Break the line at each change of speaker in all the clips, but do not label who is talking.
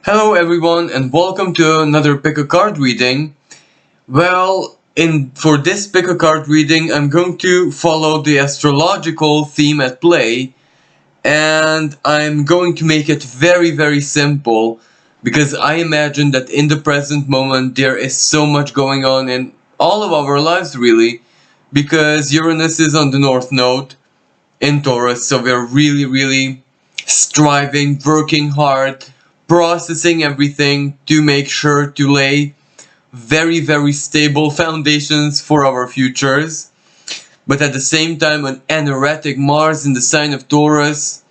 Hello everyone and welcome to another pick a card reading. For this pick a card reading I'm going to follow the astrological theme at play, and I'm going to make it very simple because I imagine that in the present moment there is so much going on in all of our lives really, because Uranus is on the North Node in Taurus, so we're really striving, working hard, processing everything to make sure to lay very stable foundations for our futures. But at the same time, an energetic Mars in the sign of Taurus,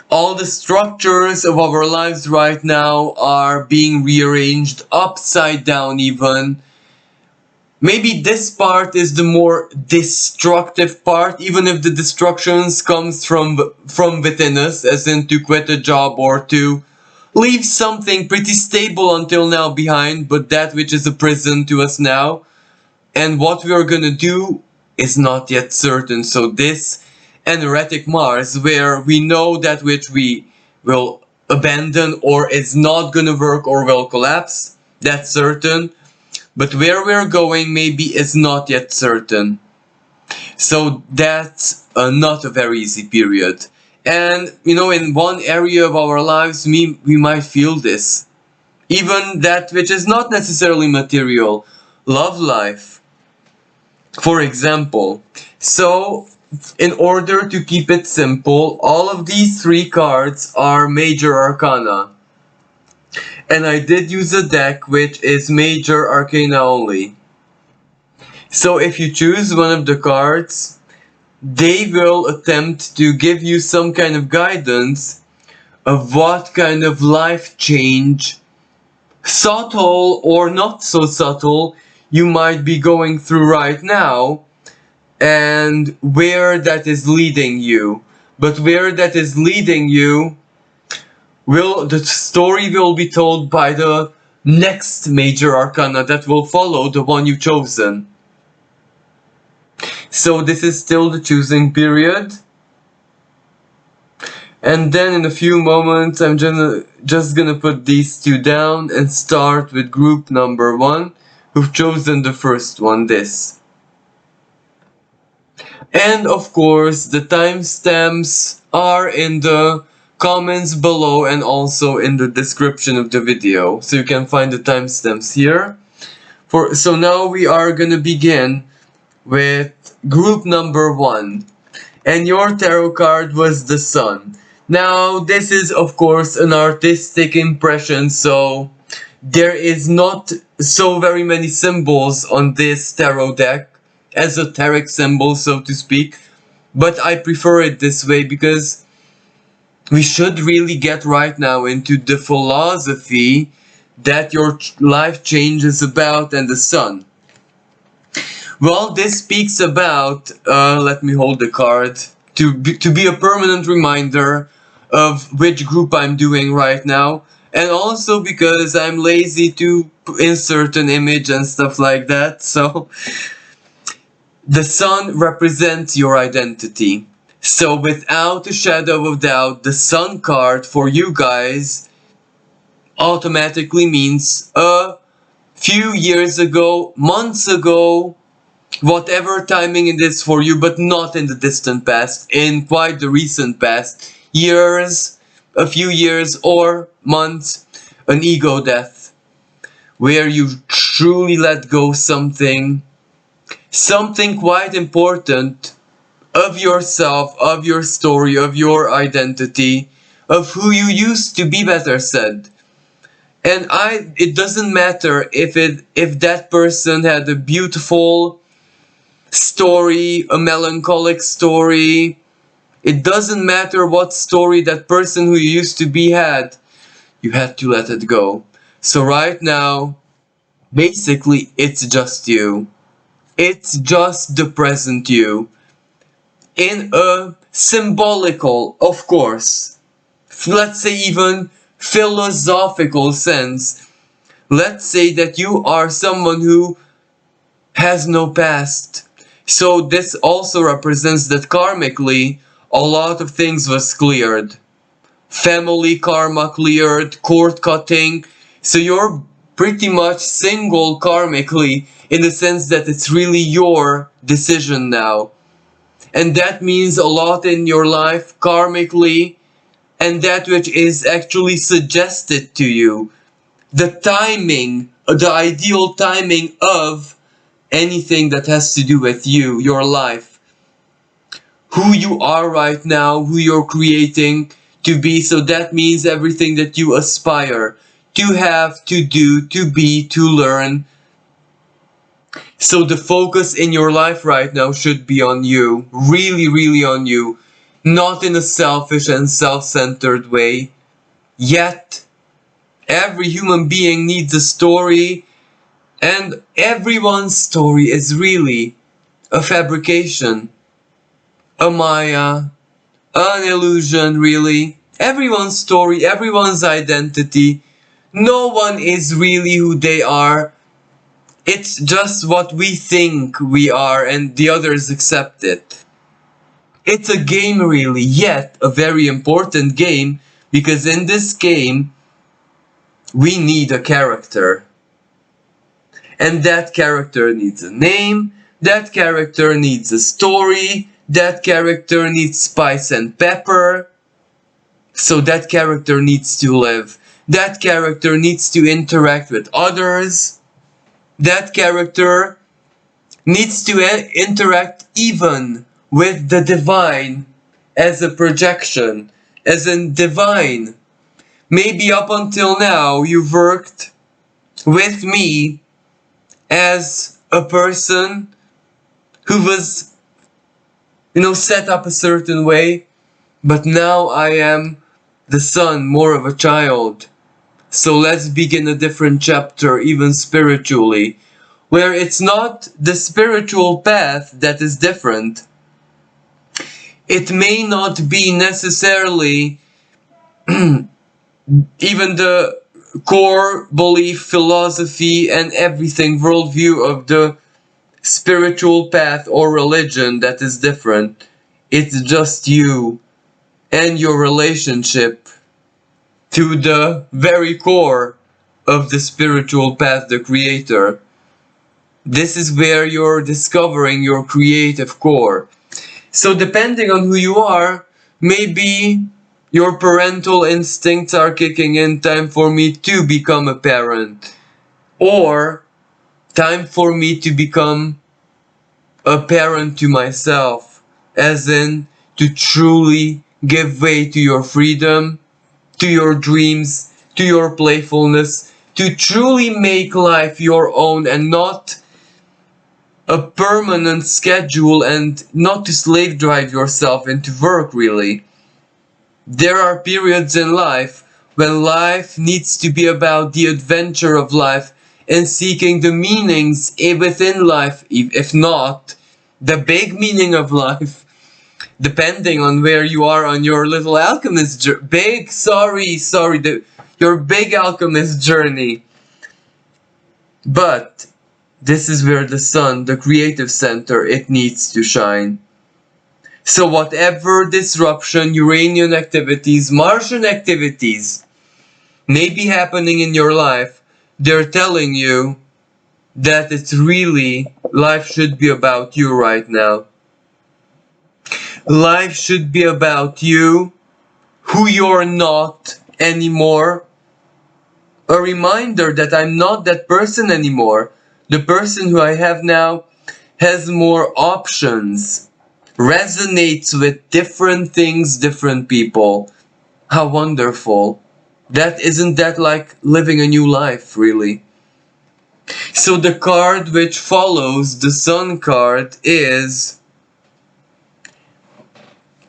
all the structures of our lives right now are being rearranged upside down even. Maybe this part is the more destructive part, even if the destructions comes from within us, as in to quit a job or to leave something pretty stable until now behind, but that which is a prison to us now. And what we are gonna do is not yet certain. So this energetic Mars, where we know that which we will abandon or is not gonna work or will collapse, that's certain. But where we're going maybe is not yet certain. So that's not a very easy period. And in one area of our lives we might feel this. Even that which is not necessarily material. Love life, for example. So in order to keep it simple, all of these three cards are major arcana. And I did use a deck which is major arcana only. So if you choose one of the cards, they will attempt to give you some kind of guidance of what kind of life change, subtle or not so subtle, you might be going through right now, and where that is leading you. But where that is leading you, the story will be told by the next major arcana that will follow the one you've chosen. So this is still the choosing period. And then in a few moments I'm just gonna put these two down and start with group number 1, who've chosen the first one, this. And of course the timestamps are in the comments below and also in the description of the video, so you can find the timestamps here. So now we are gonna begin with group number 1, and your tarot card was the Sun. Now this is of course an artistic impression, so there is not so very many symbols on this tarot deck, esoteric symbols so to speak, but I prefer it this way because we should really get right now into the philosophy that your life change is about and the Sun. Well, this speaks about, let me hold the card, to be a permanent reminder of which group I'm doing right now, and also because I'm lazy to insert an image and stuff like that. So the Sun represents your identity. So without a shadow of doubt, the Sun card for you guys automatically means a few years ago, months ago, whatever timing it is for you, but not in the distant past, in quite the recent past, years, a few years or months, an ego death, where you truly let go something quite important of yourself, of your story, of your identity, of who you used to be, better said. And it doesn't matter if that person had a beautiful story, a melancholic story. It doesn't matter what story that person who you used to be had. You had to let it go. So right now, basically, it's just you. It's just the present you. In a symbolical, of course, let's say even philosophical sense, let's say that you are someone who has no past. So this also represents that karmically a lot of things was cleared. family karma cleared, cord cutting. So you're pretty much single karmically, in the sense that it's really your decision now. And that means a lot in your life karmically, and that which is actually suggested to you. The timing, the ideal timing of anything that has to do with you, your life, who you are right now, who you're creating to be. So that means everything that you aspire to have, to do, to be, to learn. So the focus in your life right now should be on you, really, really on you, not in a selfish and self-centered way. Yet, every human being needs a story, and everyone's story is really a fabrication, a maya, an illusion, really. Everyone's story, everyone's identity. No one is really who they are. It's just what we think we are, and the others accept it. It's a game, really, yet a very important game, because in this game we need a character. And that character needs a name, that character needs a story, that character needs spice and pepper. So that character needs to live. That character needs to interact with others. That character needs to interact even with the divine as a projection, as in divine. Maybe up until now you've worked with me as a person who was, set up a certain way, but now I am the son, more of a child. So let's begin a different chapter, even spiritually, where it's not the spiritual path that is different. It may not be necessarily even the core belief, philosophy, and everything, worldview of the spiritual path or religion that is different. It's just you and your relationship to the very core of the spiritual path, the creator. This is where you're discovering your creative core. So depending on who you are, maybe your parental instincts are kicking in, time for me to become a parent. Or time for me to become a parent to myself, as in to truly give way to your freedom, to your dreams, to your playfulness, to truly make life your own and not a permanent schedule, and not to slave drive yourself into work, really. There are periods in life when life needs to be about the adventure of life and seeking the meanings within life, if not the big meaning of life, depending on where you are on your little alchemist your big alchemist journey. But this is where the sun, the creative center, it needs to shine. So whatever disruption, Uranian activities, Martian activities may be happening in your life, they're telling you that it's really, life should be about you right now. Life should be about you, who you're not anymore. A reminder that I'm not that person anymore. The person who I have now has more options, resonates with different things, different people. How wonderful. Isn't that like living a new life, really? So the card which follows the sun card is,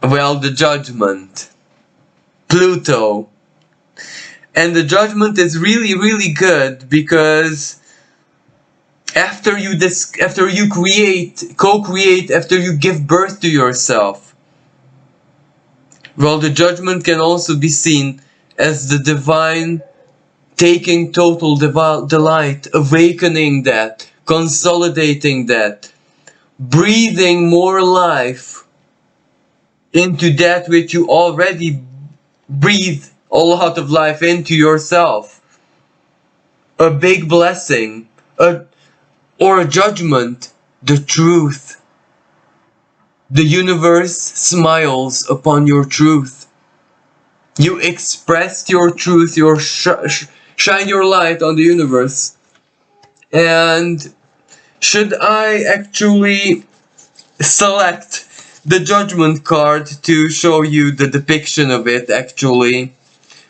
well, the Judgment. Pluto. And the Judgment is really, really good because after you co-create, after you give birth to yourself, well, the Judgment can also be seen as the divine taking total delight, awakening that, consolidating that, breathing more life into that which you already breathe a lot of life into yourself. A big blessing, or a judgment, the truth. The universe smiles upon your truth. You expressed your truth, shine your light on the universe. And should I actually select the judgment card to show you the depiction of it actually?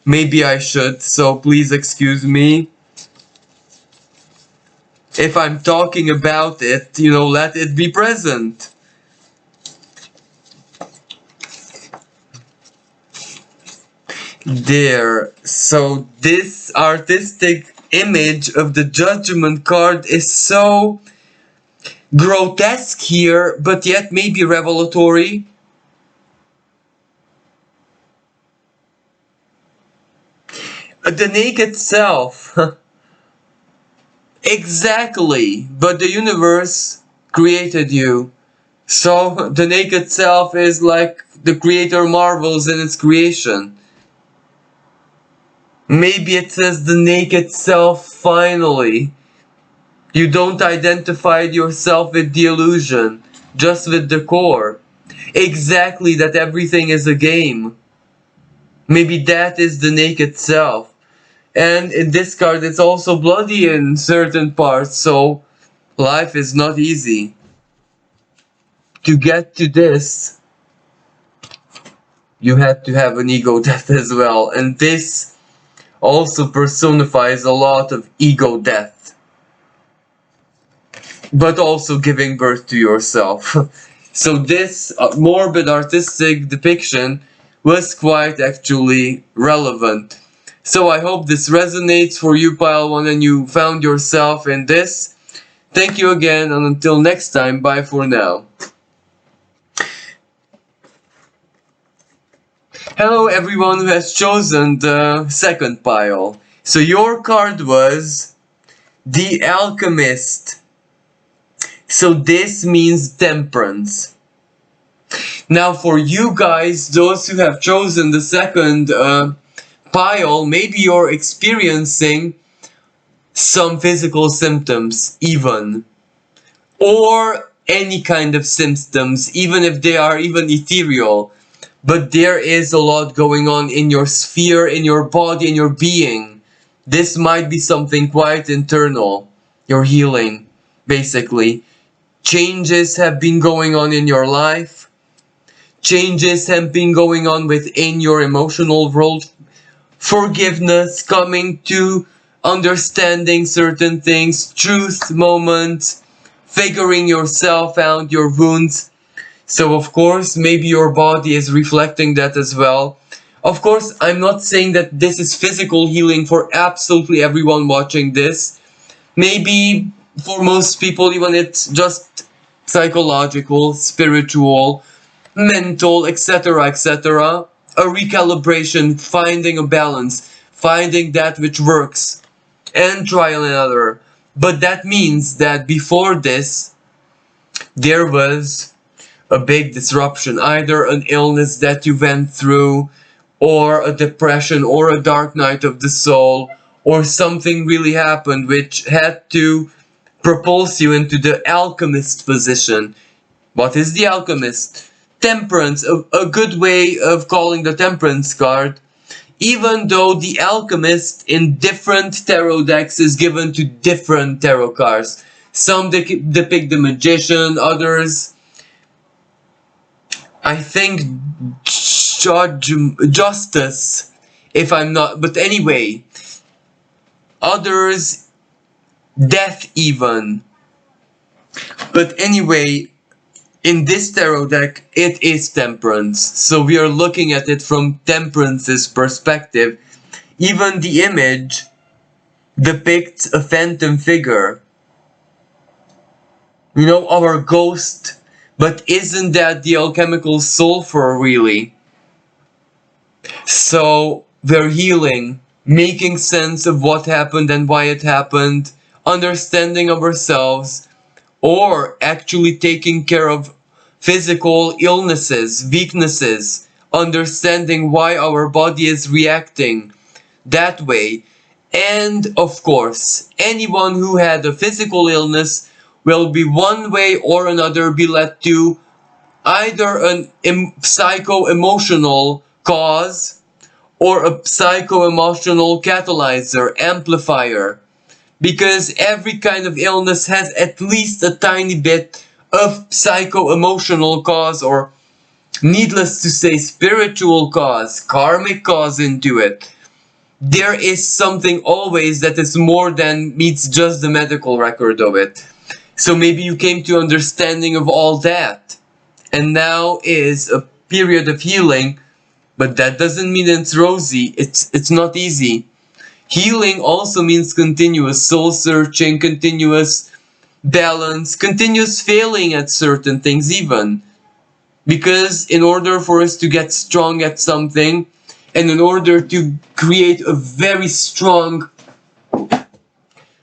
Maybe I should, so please excuse me. If I'm talking about it, let it be present. There. So this artistic image of the judgment card is so grotesque here, but yet maybe revelatory. The naked self. Exactly. But the universe created you. So the naked self is like the creator marvels in its creation. Maybe it says the naked self finally. You don't identify yourself with the illusion, just with the core. Exactly, that everything is a game. Maybe that is the naked self. And in this card it's also bloody in certain parts, so life is not easy. To get to this, you had to have an ego death as well, and this also personifies a lot of ego death, but also giving birth to yourself. So this morbid artistic depiction was quite actually relevant. So I hope this resonates for you, Pile 1, and you found yourself in this. Thank you again, and until next time, bye for now. Hello everyone who has chosen the second pile. So your card was the Alchemist. So this means temperance. Now for you guys, those who have chosen the second pile, maybe you're experiencing some physical symptoms even. Or any kind of symptoms, even if they are even ethereal. But there is a lot going on in your sphere, in your body, in your being. This might be something quite internal. Your healing, basically. Changes have been going on in your life. Changes have been going on within your emotional world. Forgiveness, coming to understanding certain things, truth moments, figuring yourself out, your wounds. So of course, maybe your body is reflecting that as well. Of course, I'm not saying that this is physical healing for absolutely everyone watching this. Maybe for most people even it's just psychological, spiritual, mental, etc., etc. A recalibration, finding a balance, finding that which works, and trial and error. But that means that before this, there was a big disruption, either an illness that you went through, or a depression, or a dark night of the soul, or something really happened which had to propulse you into the alchemist position. What is the alchemist? Temperance, a good way of calling the temperance card, even though the alchemist in different tarot decks is given to different tarot cards. Some depict the magician, others I think justice, if I'm not, but anyway, others death even. But anyway, in this tarot deck, it is temperance. So we are looking at it from temperance's perspective. Even the image depicts a phantom figure. Our ghost. But isn't that the alchemical sulfur really? So we're healing, making sense of what happened and why it happened, understanding ourselves, or actually taking care of physical illnesses, weaknesses, understanding why our body is reacting that way. And of course, anyone who had a physical illness will be one way or another be led to either an psycho-emotional cause or a psycho-emotional catalyzer, amplifier. Because every kind of illness has at least a tiny bit of psycho-emotional cause, or needless to say, spiritual cause, karmic cause into it. There is something always that is more than meets just the medical record of it. So maybe you came to understanding of all that, and now is a period of healing, but that doesn't mean it's rosy. It's not easy. Healing also means continuous soul searching, continuous balance, continuous failing at certain things even. Because in order for us to get strong at something, and in order to create a very strong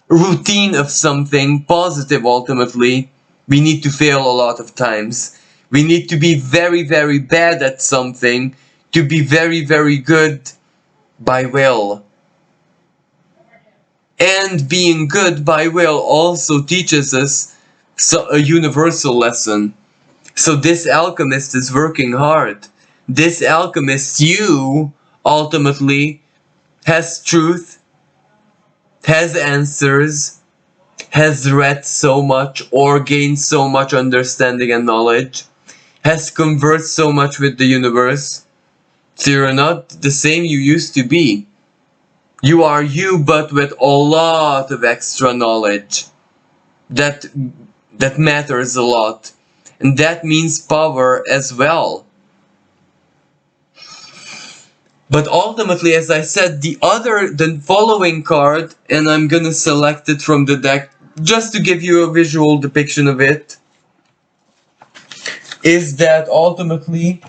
routine of something positive ultimately, we need to fail a lot of times. We need to be very, very bad at something to be very, very good by will. And being good by will also teaches us a universal lesson. So this alchemist is working hard. This alchemist, you, ultimately, has truth, has answers, has read so much or gained so much understanding and knowledge, has conversed so much with the universe. So you're not the same you used to be. You are you, but with a lot of extra knowledge. That matters a lot. And that means power as well. But ultimately, as I said, the following card, and I'm gonna select it from the deck just to give you a visual depiction of it, is that ultimately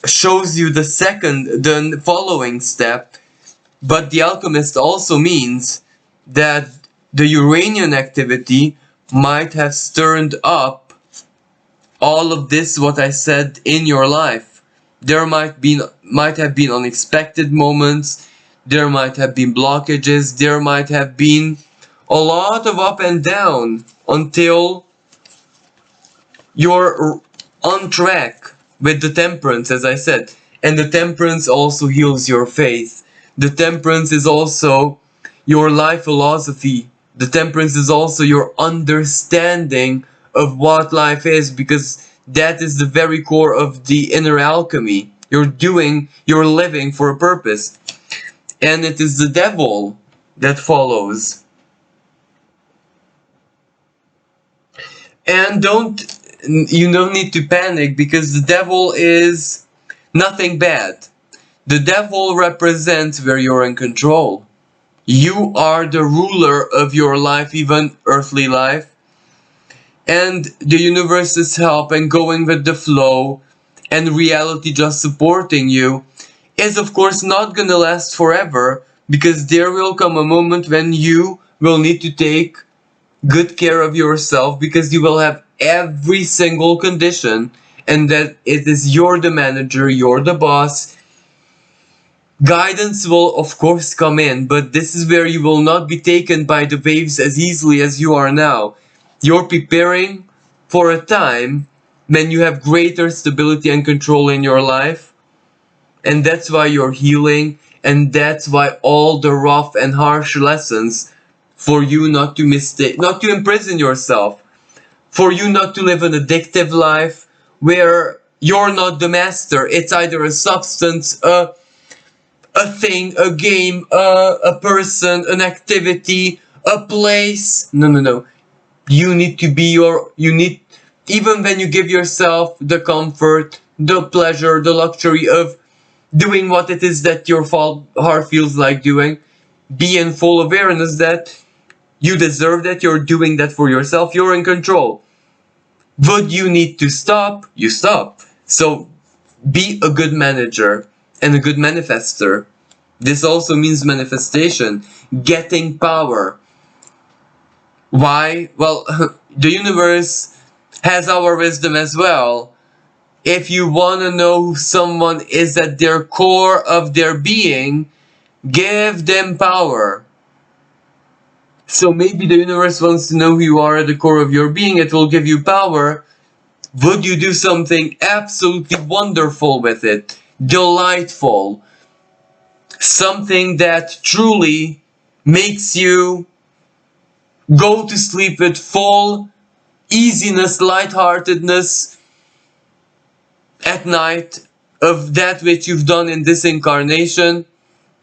shows you the following step. But the alchemist also means that the Uranian activity might have stirred up all of this, what I said, in your life. There might have been unexpected moments, there might have been blockages, there might have been a lot of up and down until you're on track with the temperance, as I said. And the temperance also heals your faith. The temperance is also your life philosophy. The temperance is also your understanding of what life is, because that is the very core of the inner alchemy. You're living for a purpose. And it is the devil that follows. And you don't need to panic, because the devil is nothing bad. The devil represents where you're in control. You are the ruler of your life, even earthly life. And the universe's help and going with the flow and reality just supporting you is of course not gonna last forever, because there will come a moment when you will need to take good care of yourself, because you will have every single condition, and that it is you're the manager, you're the boss. Guidance will of course come in, but this is where you will not be taken by the waves as easily as you are now. You're preparing for a time when you have greater stability and control in your life, and that's why you're healing, and that's why all the rough and harsh lessons, for you not to imprison yourself, for you not to live an addictive life where you're not the master. It's either a substance, a thing, a game, a person, an activity, a place. No. You need to be even when you give yourself the comfort, the pleasure, the luxury of doing what it is that your heart feels like doing, be in full awareness that you deserve that, you're doing that for yourself, you're in control. Would you need to stop? You stop. So be a good manager and a good manifester. This also means manifestation, getting power. Why? Well, the universe has our wisdom as well, If you want to know who someone is at their core of their being, give them power. So maybe the universe wants to know who you are at the core of your being. It will give you power. Would you do something absolutely wonderful with it? Delightful. Something that truly makes you go to sleep with full easiness, lightheartedness at night of that which you've done in this incarnation.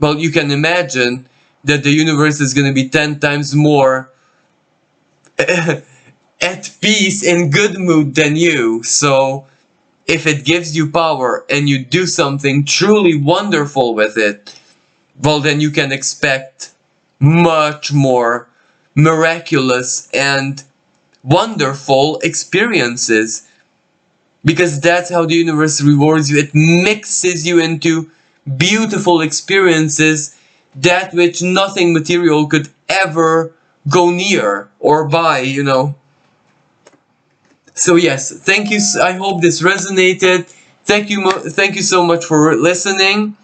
Well, you can imagine that the universe is going to be 10 times more at peace, in good mood than you. So if it gives you power and you do something truly wonderful with it, well, then you can expect much more miraculous and wonderful experiences, because that's how the universe rewards you. It mixes you into beautiful experiences, that which nothing material could ever go near or buy, you know. So yes, thank you. I hope this resonated. Thank you so much for listening,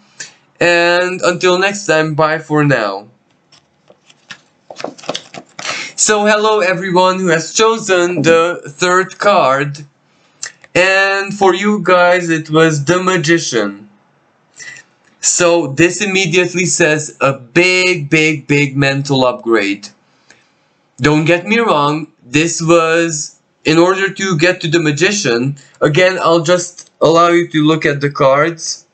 and until next time, bye for now. So hello everyone who has chosen the third card, and for you guys it was the Magician. So this immediately says a big mental upgrade. Don't get me wrong, this was in order to get to the Magician. Again, I'll just allow you to look at the cards.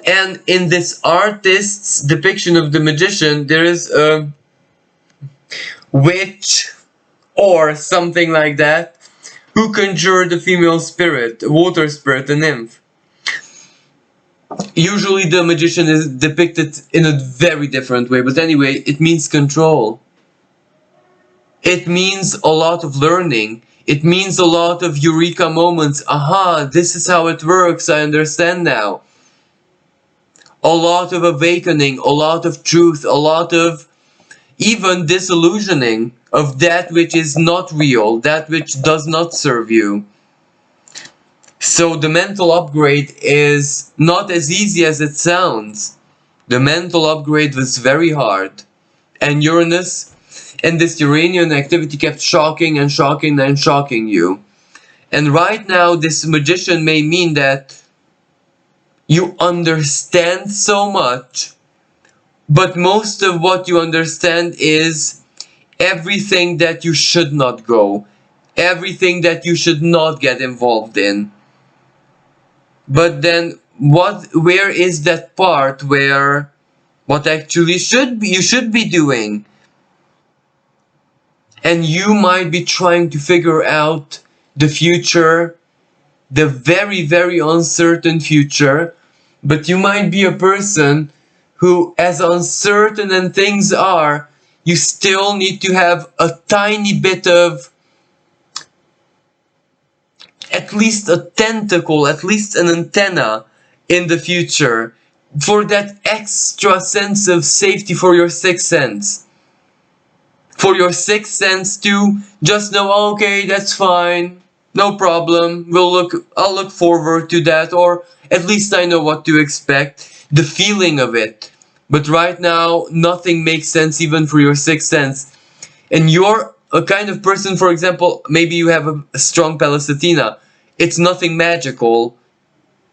And in this artist's depiction of the Magician, there is a witch or something like that who conjured a female spirit, a water spirit, a nymph. Usually the Magician is depicted in a very different way, but anyway, it means control. It means a lot of learning. It means a lot of eureka moments. Aha, this is how it works, I understand now. A lot of awakening, a lot of truth, a lot of even disillusioning of that which is not real, that which does not serve you. So the mental upgrade is not as easy as it sounds. The mental upgrade was very hard. And Uranus and this Uranian activity kept shocking and shocking and shocking you. And right now this Magician may mean that you understand so much, but most of what you understand is everything that you should not go, everything that you should not get involved in. But then where is that part where what actually you should be doing? And you might be trying to figure out the future, the very uncertain future, but you might be a person who, as uncertain as things are, you still need to have a tiny bit of, at least a tentacle, at least an antenna in the future, for that extra sense of safety, for your sixth sense. For your sixth sense to just know, okay, that's fine, no problem, I'll look forward to that, or at least I know what to expect, the feeling of it. But right now, nothing makes sense even for your sixth sense. And you're a kind of person, for example, maybe you have a strong Palacetina. It's nothing magical.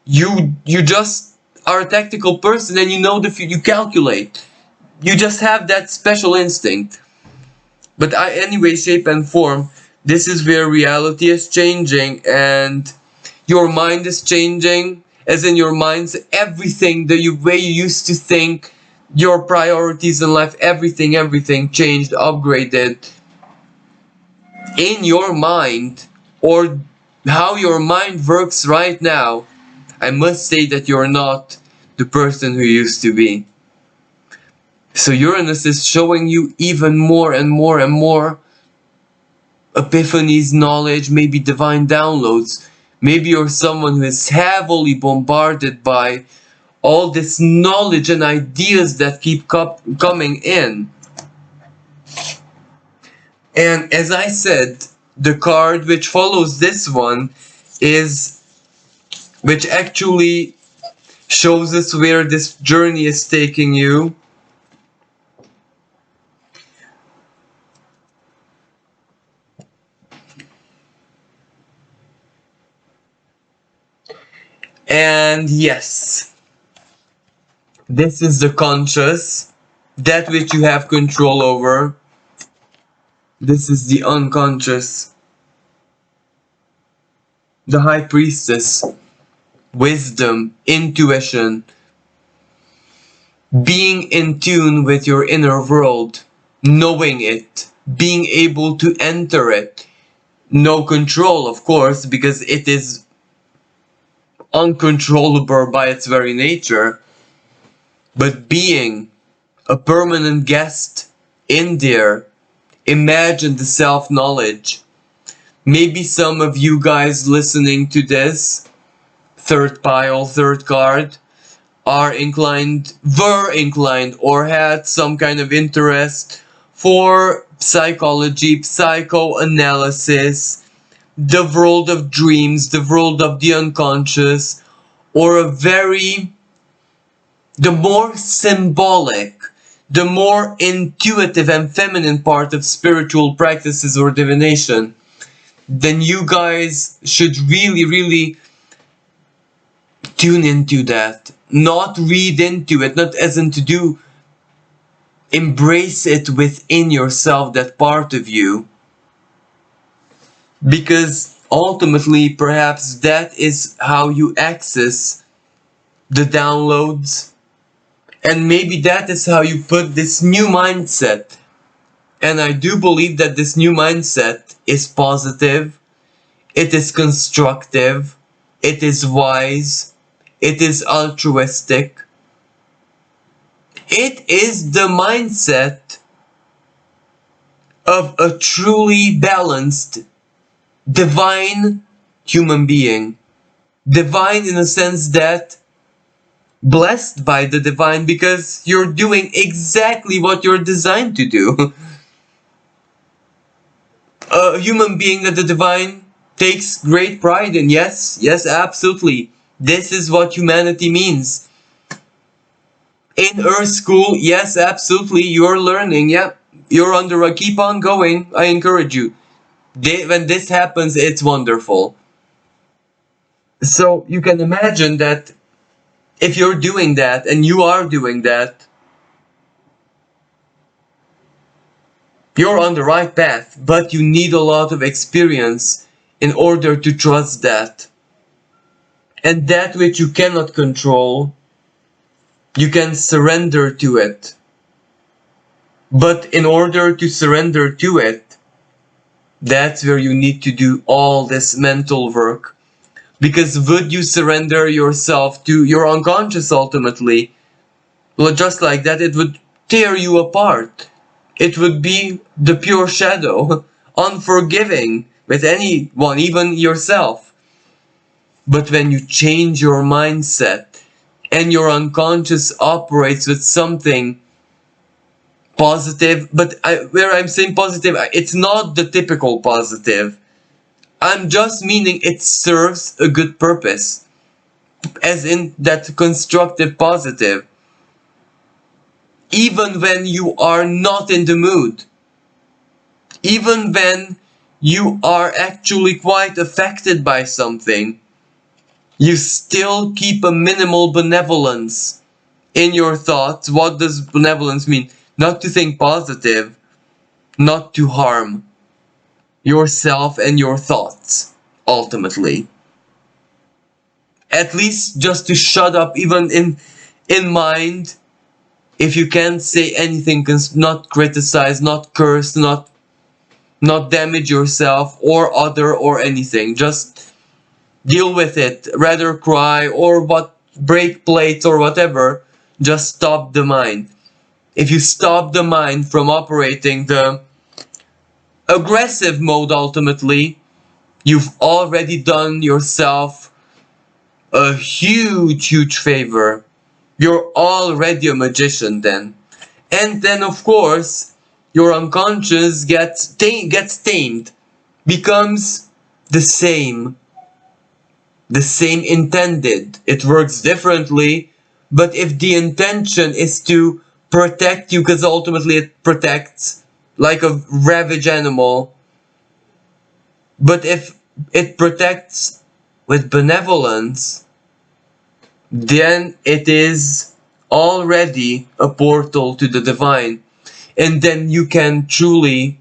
You just are a tactical person, and you know you calculate. You just have that special instinct. But anyway, shape and form, this is where reality is changing and your mind is changing, as in your mind's everything, the way you used to think, your priorities in life, everything changed, upgraded. In your mind, or how your mind works right now, I must say that you're not the person who used to be. So Uranus is showing you even more and more and more epiphanies, knowledge, maybe divine downloads. Maybe you're someone who is heavily bombarded by all this knowledge and ideas that keep coming in. And as I said, the card which follows this one is, which actually shows us where this journey is taking you. And yes, this is the conscious, that which you have control over. This is the unconscious, the high priestess, wisdom, intuition, being in tune with your inner world, knowing it, being able to enter it. No control, of course, because it is uncontrollable by its very nature, but being a permanent guest in there. Imagine the self-knowledge. Maybe some of you guys listening to this, third pile, third card, were inclined, or had some kind of interest for psychology, psychoanalysis, the world of dreams, the world of the unconscious, or the more symbolic, the more intuitive and feminine part of spiritual practices or divination, then you guys should really, really tune into that. Not read into it, not as in to do, embrace it within yourself, that part of you. Because ultimately, perhaps that is how you access the downloads. And maybe that is how you put this new mindset. And I do believe that this new mindset is positive, it is constructive, it is wise, it is altruistic. It is the mindset of a truly balanced, divine human being. Divine in the sense that blessed by the divine, because you're doing exactly what you're designed to do. A human being that the divine takes great pride in. Yes, yes, absolutely. This is what humanity means. In Earth School, yes, absolutely, you're learning, yeah. You're under a keep on going, I encourage you. When this happens, it's wonderful. So you can imagine that if you're doing that, and you are doing that, you're on the right path, but you need a lot of experience in order to trust that. And that which you cannot control, you can surrender to it. But in order to surrender to it, that's where you need to do all this mental work. Because would you surrender yourself to your unconscious ultimately? Well, just like that, it would tear you apart. It would be the pure shadow, unforgiving with anyone, even yourself. But when you change your mindset and your unconscious operates with something positive, but where I'm saying positive, it's not the typical positive. I'm just meaning it serves a good purpose, as in that constructive positive. Even when you are not in the mood, even when you are actually quite affected by something, you still keep a minimal benevolence in your thoughts. What does benevolence mean? Not to think positive, not to harm yourself and your thoughts, ultimately. At least just to shut up, even in mind. If you can't say anything, not criticize, not curse, not damage yourself or other or anything. Just deal with it. Rather cry or break plates or whatever. Just stop the mind. If you stop the mind from operating the aggressive mode, ultimately, you've already done yourself a huge, huge favor. You're already a magician then. And then, of course, your unconscious gets tamed. becomes the same intended. It works differently, but if the intention is to protect you, because ultimately it protects like a ravaged animal, but if it protects with benevolence, then it is already a portal to the divine. And then you can truly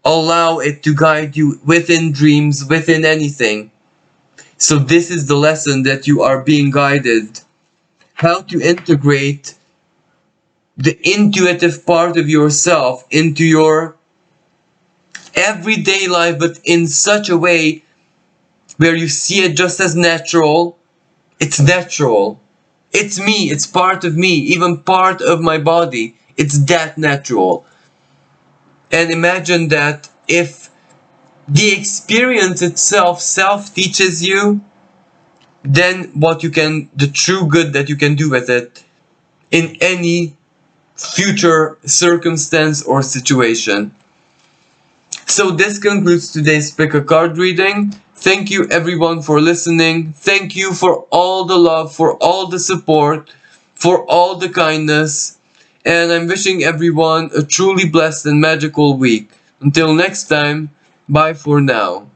allow it to guide you within dreams, within anything. So this is the lesson that you are being guided. How to integrate the intuitive part of yourself into your everyday life, but in such a way where you see it just as natural. It's natural. It's me. It's part of me. Even part of my body. It's that natural. And imagine that if the experience itself self-teaches you, then the true good that you can do with it in any future circumstance or situation. So this concludes today's pick a card reading. Thank you everyone for listening. Thank you for all the love, for all the support, for all the kindness. And I'm wishing everyone a truly blessed and magical week. Until next time, bye for now.